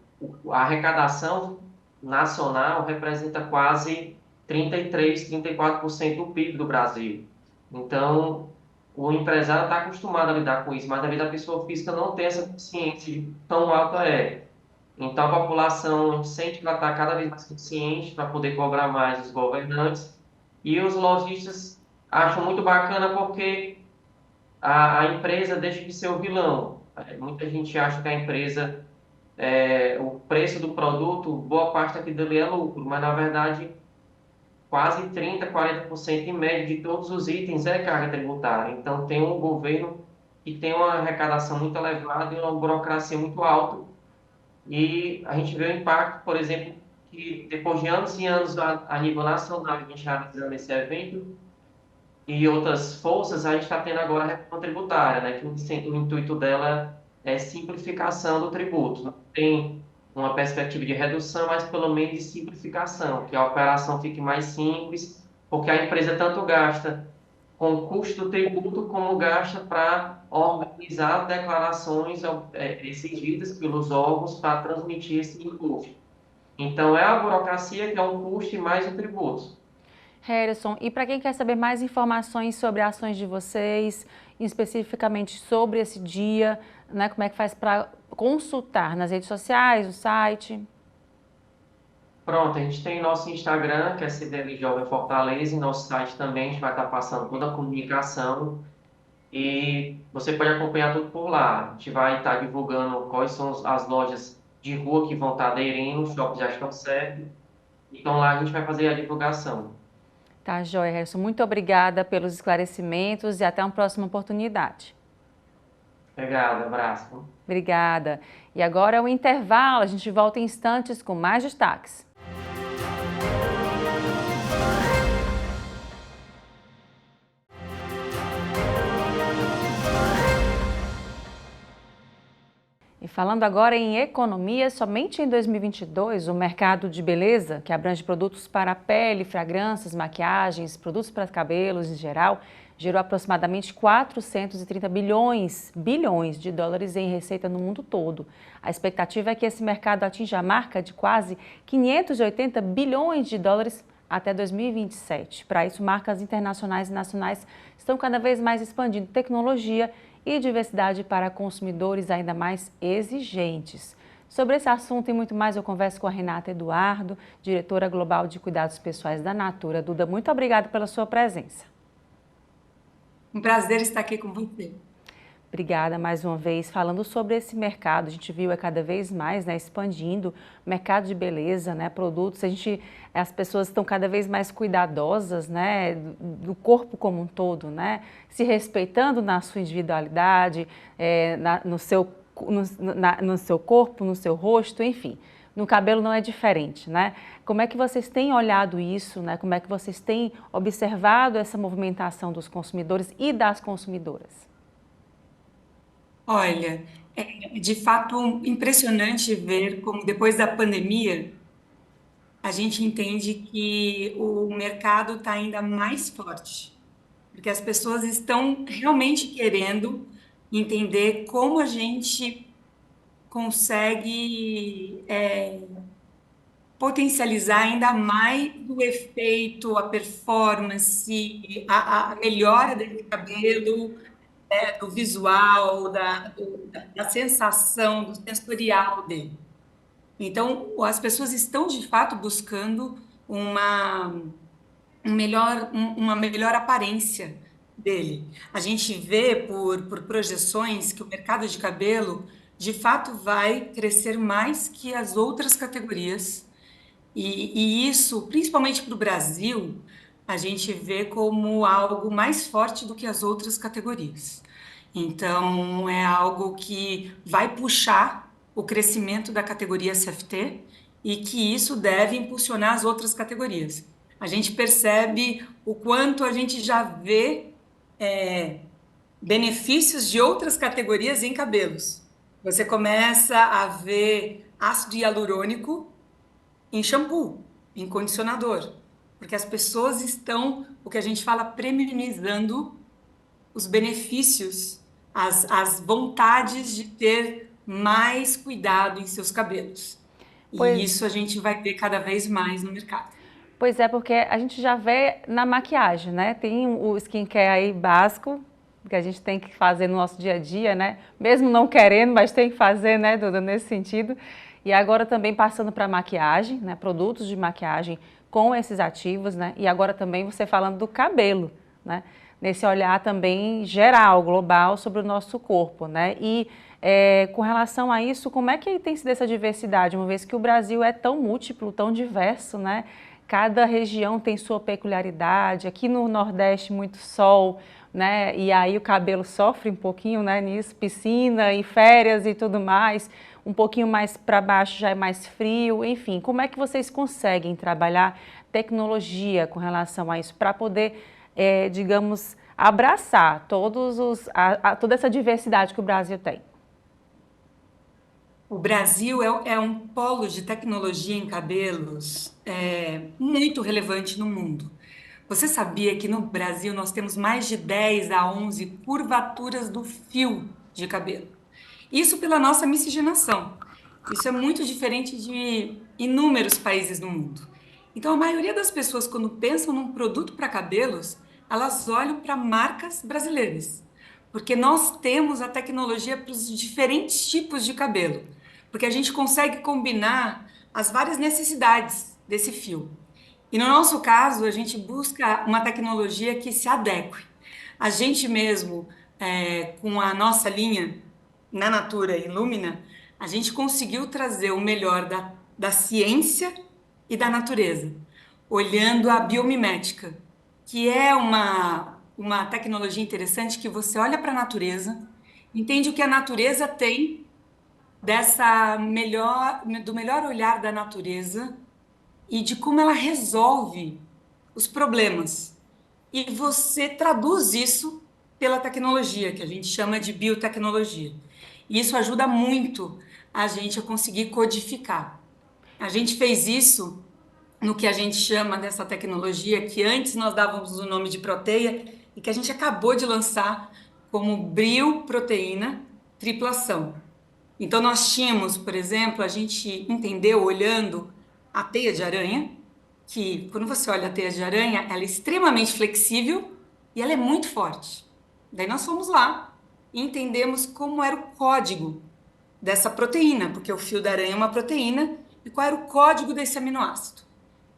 a arrecadação nacional representa quase 33%, 34% do PIB do Brasil. Então, o empresário está acostumado a lidar com isso, mas a vida da pessoa física não tem essa consciência de tão alta é. Então, a população sente que ela está cada vez mais consciente para poder cobrar mais os governantes. E os lojistas acham muito bacana porque a empresa deixa de ser o vilão. Muita gente acha que a empresa, o preço do produto, boa parte daquilo dele é lucro, mas na verdade quase 30%, 40% em média de todos os itens é carga tributária. Então tem um governo que tem uma arrecadação muito elevada e uma burocracia muito alta. E a gente vê o impacto, por exemplo, que depois de anos e anos a nível nacional, a gente realizando esse evento, e outras forças, a gente está tendo agora a reforma tributária, né? Que o intuito dela é simplificação do tributo. Não tem uma perspectiva de redução, mas pelo menos de simplificação, que a operação fique mais simples, porque a empresa tanto gasta com o custo do tributo, como gasta para organizar declarações exigidas pelos órgãos para transmitir esse imposto. Então, é a burocracia que é um custo e mais o tributo. Harrison, e para quem quer saber mais informações sobre ações de vocês, especificamente sobre esse dia, né, como é que faz para consultar nas redes sociais, no site? Pronto, a gente tem nosso Instagram, que é CDL Jovem Fortaleza, e nosso site também, a gente vai estar passando toda a comunicação e você pode acompanhar tudo por lá. A gente vai estar divulgando quais são as lojas de rua que vão estar aderindo, os shoppings já estão certos, então lá a gente vai fazer a divulgação. Tá, joia, Harrison. Muito obrigada pelos esclarecimentos e até uma próxima oportunidade. Obrigado, abraço. Obrigada. E agora é o intervalo, a gente volta em instantes com mais destaques. E falando agora em economia, somente em 2022, o mercado de beleza, que abrange produtos para a pele, fragrâncias, maquiagens, produtos para cabelos em geral, gerou aproximadamente 430 bilhões de dólares em receita no mundo todo. A expectativa é que esse mercado atinja a marca de quase 580 bilhões de dólares até 2027. Para isso, marcas internacionais e nacionais estão cada vez mais expandindo tecnologia e diversidade para consumidores ainda mais exigentes. Sobre esse assunto e muito mais, eu converso com a Renata Eduardo, diretora global de cuidados pessoais da Natura. Duda, muito obrigada pela sua presença. Um prazer estar aqui com você. Obrigada mais uma vez. Falando sobre esse mercado, a gente viu cada vez mais, né, expandindo o mercado de beleza, né, produtos. As pessoas estão cada vez mais cuidadosas, né, do corpo como um todo, né, se respeitando na sua individualidade, no seu corpo, no seu rosto, enfim. No cabelo não é diferente, né? Como é que vocês têm olhado isso, né? Como é que vocês têm observado essa movimentação dos consumidores e das consumidoras? Olha, é de fato impressionante ver como depois da pandemia a gente entende que o mercado está ainda mais forte, porque as pessoas estão realmente querendo entender como a gente consegue potencializar ainda mais o efeito, a performance, a melhora do cabelo, do visual, da sensação, do sensorial dele. Então, as pessoas estão de fato buscando uma melhor aparência dele. A gente vê por projeções que o mercado de cabelo de fato vai crescer mais que as outras categorias. E isso, principalmente para o Brasil, a gente vê como algo mais forte do que as outras categorias. Então, é algo que vai puxar o crescimento da categoria CFT e que isso deve impulsionar as outras categorias. A gente percebe o quanto a gente já vê benefícios de outras categorias em cabelos. Você começa a ver ácido hialurônico em shampoo, em condicionador, porque as pessoas estão, o que a gente fala, premiumizando os benefícios, as vontades de ter mais cuidado em seus cabelos. E isso a gente vai ver cada vez mais no mercado. Pois é, porque a gente já vê na maquiagem, né? Tem o skincare aí básico, que a gente tem que fazer no nosso dia a dia, né? Mesmo não querendo, mas tem que fazer, né, Duda, nesse sentido. E agora também passando para maquiagem, né? Produtos de maquiagem com esses ativos, né? E agora também você falando do cabelo, né? Nesse olhar também geral, global, sobre o nosso corpo, né? E com relação a isso, como é que tem sido essa diversidade, uma vez que o Brasil é tão múltiplo, tão diverso, né? Cada região tem sua peculiaridade, aqui no Nordeste muito sol, né? E aí o cabelo sofre um pouquinho, né, nisso, piscina e férias e tudo mais, um pouquinho mais para baixo já é mais frio, enfim. Como é que vocês conseguem trabalhar tecnologia com relação a isso, para poder, digamos, abraçar toda essa diversidade que o Brasil tem? O Brasil é um polo de tecnologia em cabelos muito relevante no mundo. Você sabia que no Brasil nós temos mais de 10 a 11 curvaturas do fio de cabelo? Isso pela nossa miscigenação. Isso é muito diferente de inúmeros países do mundo. Então, a maioria das pessoas, quando pensam num produto para cabelos, elas olham para marcas brasileiras, porque nós temos a tecnologia para os diferentes tipos de cabelo, porque a gente consegue combinar as várias necessidades desse fio. E no nosso caso, a gente busca uma tecnologia que se adeque. A gente mesmo, com a nossa linha na Natura e Lumina, a gente conseguiu trazer o melhor da ciência e da natureza, olhando a biomimética, que é uma tecnologia interessante que você olha para a natureza, entende o que a natureza tem do melhor olhar da natureza e de como ela resolve os problemas. E você traduz isso pela tecnologia, que a gente chama de biotecnologia. E isso ajuda muito a gente a conseguir codificar. A gente fez isso no que a gente chama dessa tecnologia, que antes nós dávamos o nome de proteia, e que a gente acabou de lançar como bioproteína triplação. Então, nós tínhamos, por exemplo, a gente entendeu olhando a teia de aranha, que quando você olha a teia de aranha, ela é extremamente flexível e ela é muito forte. Daí nós fomos lá e entendemos como era o código dessa proteína, porque o fio da aranha é uma proteína, e qual era o código desse aminoácido.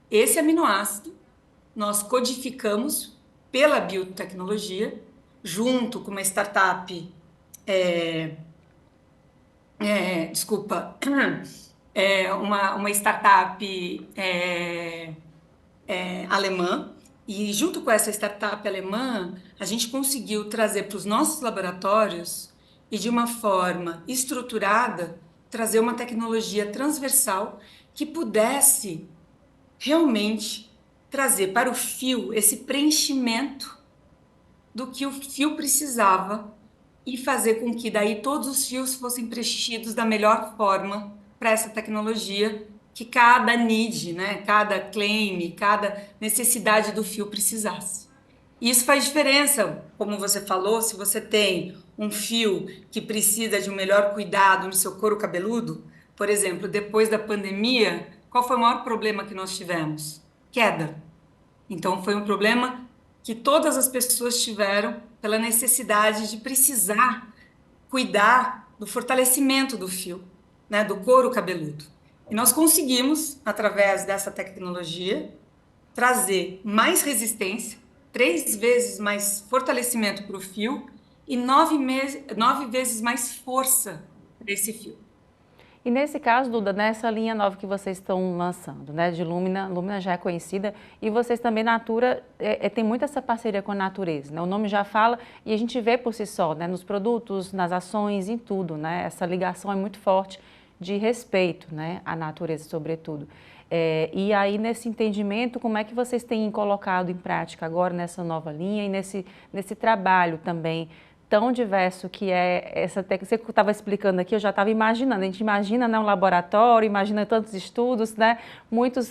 Esse aminoácido nós codificamos pela biotecnologia, junto com uma startup, uma startup alemã, e junto com essa startup alemã, a gente conseguiu trazer para os nossos laboratórios, e de uma forma estruturada, trazer uma tecnologia transversal que pudesse realmente trazer para o fio esse preenchimento do que o fio precisava e fazer com que daí todos os fios fossem preenchidos da melhor forma para essa tecnologia que cada need, né, cada claim, cada necessidade do fio precisasse. E isso faz diferença, como você falou, se você tem um fio que precisa de um melhor cuidado no seu couro cabeludo, por exemplo, depois da pandemia, qual foi o maior problema que nós tivemos? Queda. Então, foi um problema que todas as pessoas tiveram pela necessidade de precisar cuidar do fortalecimento do fio, né, do couro cabeludo. E nós conseguimos, através dessa tecnologia, trazer mais resistência, 3 vezes mais fortalecimento para o fio e 9 vezes mais força para esse fio. E nesse caso, Duda, nessa linha nova que vocês estão lançando, né, de Lumina, Lumina já é conhecida e vocês também, Natura, tem muito essa parceria com a natureza, né? O nome já fala e a gente vê por si só, né, nos produtos, nas ações, em tudo, né? Essa ligação é muito forte de respeito, né, à natureza, sobretudo. E aí, nesse entendimento, como é que vocês têm colocado em prática agora nessa nova linha e nesse trabalho também tão diverso que é essa técnica? Você estava explicando aqui, eu já estava imaginando. A gente imagina, né, um laboratório, imagina tantos estudos, né, muitas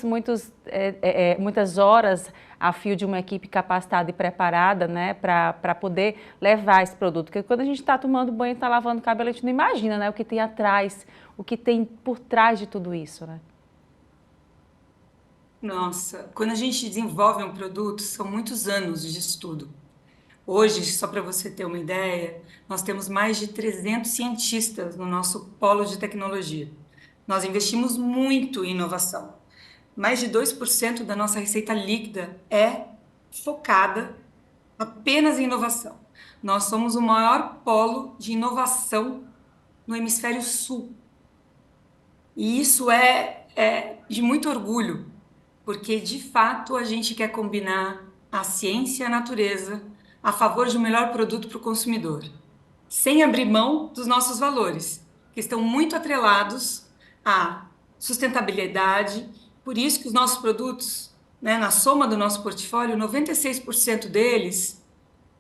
horas a fio de uma equipe capacitada e preparada, né, para poder levar esse produto. Porque quando a gente está tomando banho, está lavando o cabelo, a gente não imagina, né, o que tem atrás, o que tem por trás de tudo isso, né? Nossa, quando a gente desenvolve um produto, são muitos anos de estudo. Hoje, só para você ter uma ideia, nós temos mais de 300 cientistas no nosso polo de tecnologia. Nós investimos muito em inovação. Mais de 2% da nossa receita líquida é focada apenas em inovação. Nós somos o maior polo de inovação no hemisfério sul. E isso é de muito orgulho, porque de fato a gente quer combinar a ciência e a natureza a favor de um melhor produto para o consumidor, sem abrir mão dos nossos valores, que estão muito atrelados à sustentabilidade. Por isso que os nossos produtos, né, na soma do nosso portfólio, 96% deles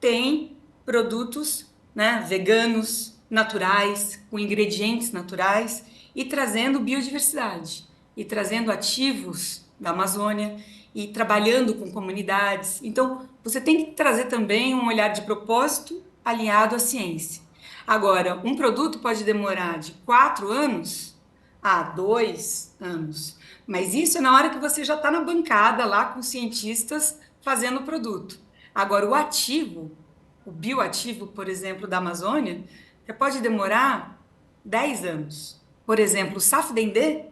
têm produtos, né, veganos, naturais, com ingredientes naturais e trazendo biodiversidade, e trazendo ativos da Amazônia, e trabalhando com comunidades. Então, você tem que trazer também um olhar de propósito alinhado à ciência. Agora, um produto pode demorar de 4 anos a 2 anos, mas isso é na hora que você já está na bancada lá com cientistas fazendo o produto. Agora, o ativo, o bioativo, por exemplo, da Amazônia, pode demorar 10 anos. Por exemplo, o Safdendê,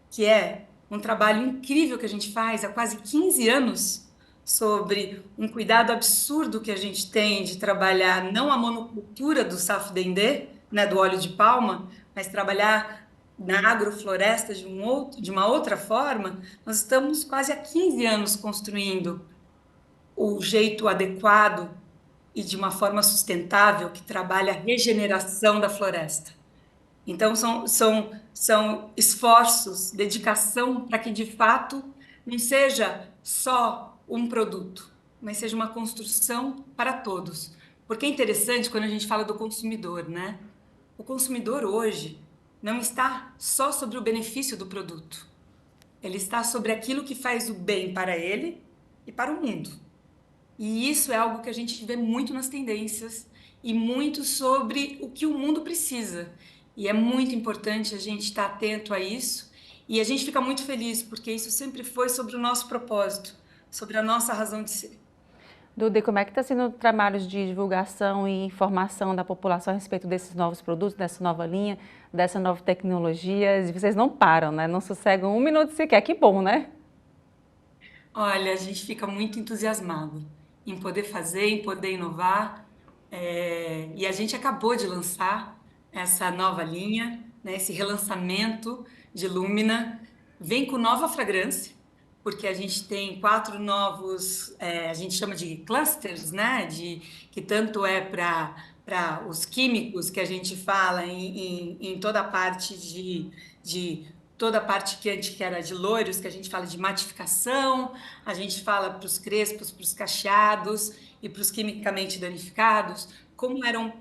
que é um trabalho incrível que a gente faz há quase 15 anos sobre um cuidado absurdo que a gente tem de trabalhar não a monocultura do Safdendê, né, do óleo de palma, mas trabalhar na agrofloresta de uma outra forma. Nós estamos quase há 15 anos construindo o jeito adequado e de uma forma sustentável que trabalha a regeneração da floresta. Então, são esforços, dedicação para que, de fato, não seja só um produto, mas seja uma construção para todos. Porque é interessante quando a gente fala do consumidor, né? O consumidor hoje não está só sobre o benefício do produto. Ele está sobre aquilo que faz o bem para ele e para o mundo. E isso é algo que a gente vê muito nas tendências e muito sobre o que o mundo precisa. E é muito importante a gente estar atento a isso, e a gente fica muito feliz, porque isso sempre foi sobre o nosso propósito, sobre a nossa razão de ser. Duda, como é que está sendo o trabalho de divulgação e informação da população a respeito desses novos produtos, dessa nova linha, dessa nova tecnologia? E vocês não param, né? Não sossegam um minuto sequer, que bom, né? Olha, a gente fica muito entusiasmado em poder fazer, em poder inovar, e a gente acabou de lançar essa nova linha, né, esse relançamento de Lumina, vem com nova fragrância, porque a gente tem 4 novos, a gente chama de clusters, né? Que tanto é para os químicos que a gente fala em toda a parte de toda a parte que antes era de loiros, que a gente fala de matificação, a gente fala para os crespos, para os cacheados e para os quimicamente danificados. Como eram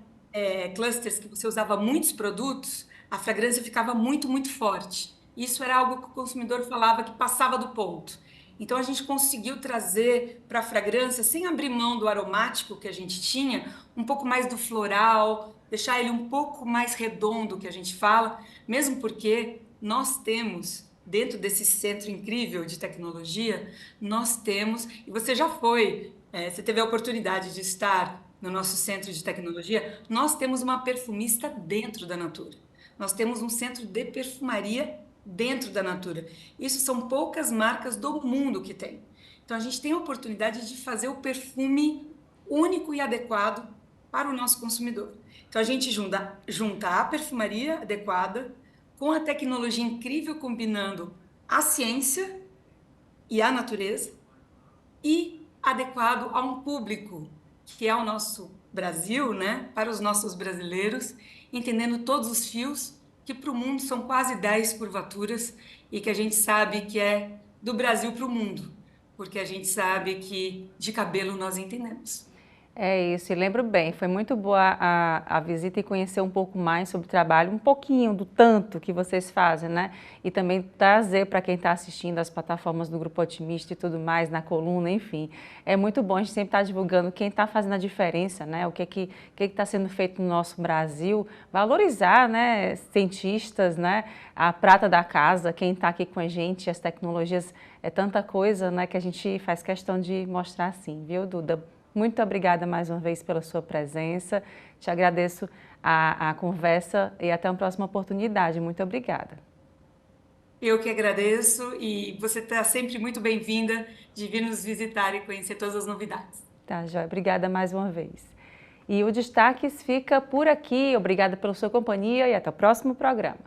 clusters que você usava muitos produtos, a fragrância ficava muito, muito forte. Isso era algo que o consumidor falava que passava do ponto. Então, a gente conseguiu trazer para a fragrância, sem abrir mão do aromático que a gente tinha, um pouco mais do floral, deixar ele um pouco mais redondo, que a gente fala, mesmo porque nós temos, dentro desse centro incrível de tecnologia, nós temos, e você já foi, você teve a oportunidade de estar no nosso centro de tecnologia, nós temos uma perfumista dentro da Natura. Nós temos um centro de perfumaria dentro da Natura. Isso são poucas marcas do mundo que tem. Então, a gente tem a oportunidade de fazer o perfume único e adequado para o nosso consumidor. Então, a gente junta a perfumaria adequada com a tecnologia incrível, combinando a ciência e a natureza, e adequado a um público que é o nosso Brasil, né? Para os nossos brasileiros, entendendo todos os fios, que para o mundo são quase 10 curvaturas e que a gente sabe que é do Brasil para o mundo, porque a gente sabe que de cabelo nós entendemos. É isso, e lembro bem, foi muito boa a visita e conhecer um pouco mais sobre o trabalho, um pouquinho do tanto que vocês fazem, né? E também trazer para quem está assistindo as plataformas do Grupo Otimista e tudo mais, na coluna, enfim. É muito bom a gente sempre estar divulgando quem está fazendo a diferença, né? O que está sendo feito no nosso Brasil, valorizar, né? Cientistas, né? A prata da casa, quem está aqui com a gente, as tecnologias, é tanta coisa, né? Que a gente faz questão de mostrar assim, viu, Duda? Muito obrigada mais uma vez pela sua presença, te agradeço a conversa e até uma próxima oportunidade. Muito obrigada. Eu que agradeço e você está sempre muito bem-vinda de vir nos visitar e conhecer todas as novidades. Tá, joia. Obrigada mais uma vez. E o Destaques fica por aqui. Obrigada pela sua companhia e até o próximo programa.